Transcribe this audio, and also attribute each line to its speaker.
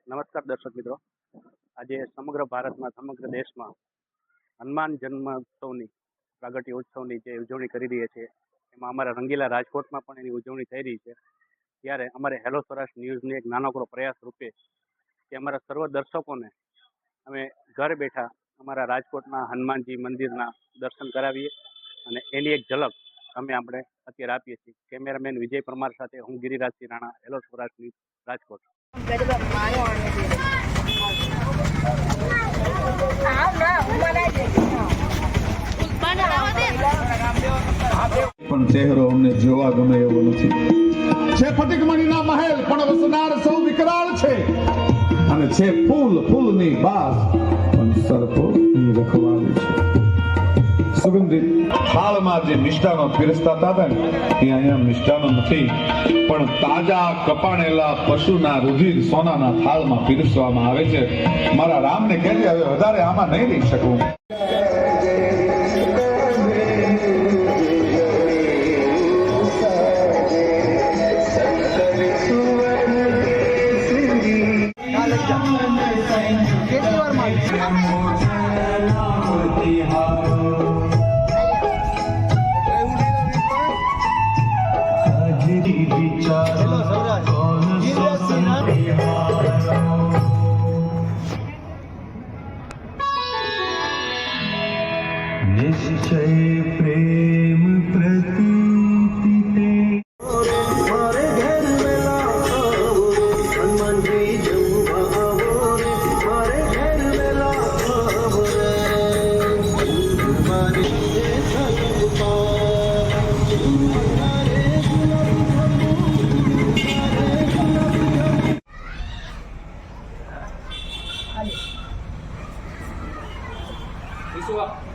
Speaker 1: નમસ્કાર દર્શક મિત્રો, આજે સમગ્ર ભારતમાં સમગ્ર દેશમાં હનુમાન જન્મોત્સવની પ્રાગટ્ય ઉત્સવની જે ઉજવણી કરી રહ્યા છે, એમાં અમારા રંગીલા રાજકોટમાં પણ એની ઉજવણી થઈ રહી છે. ત્યારે અમારે હેલો સૌરાષ્ટ્ર ન્યૂઝની એક નાનકડો પ્રયાસ રૂપે કે અમારા સર્વ દર્શકોને અમે ઘર બેઠા અમારા રાજકોટના હનુમાનજી મંદિરના દર્શન કરાવીએ અને એની એક ઝલક આપણે અત્યારે આપીએ છીએ. કેમેરામેન વિજય પરમાર સાથે હું ગિરિરાજસિંહ રાણા, હેલો સૌરાષ્ટ્ર ન્યૂઝ, રાજકોટ.
Speaker 2: પણ ચહેરો અમને જોવા ગમે એવો નથી. છે ફટિકમણીના મહેલ પણ વસનાર સૌ વિકરાળ છે, અને છે ફૂલની બાસ પણ સર્પોની રખવાળી છે. સુગંધિત થાળમાં જે મિષ્ટાનો પીરસતા હતા ને, એ અહીંયા મિષ્ટાનો નથી, પણ તાજા કપાણેલા પશુના રુધિર સોનાના થાળમાં પીરસવામાં આવે છે. મારા રામને કહેજે હવે વધારે આમાં નહીં રહી શકું. निश्चय प्रेम प्रतीति मारे घर में लाओ हनुमान जी जमुआ मारे घर में लाओ हमारे
Speaker 3: Visual.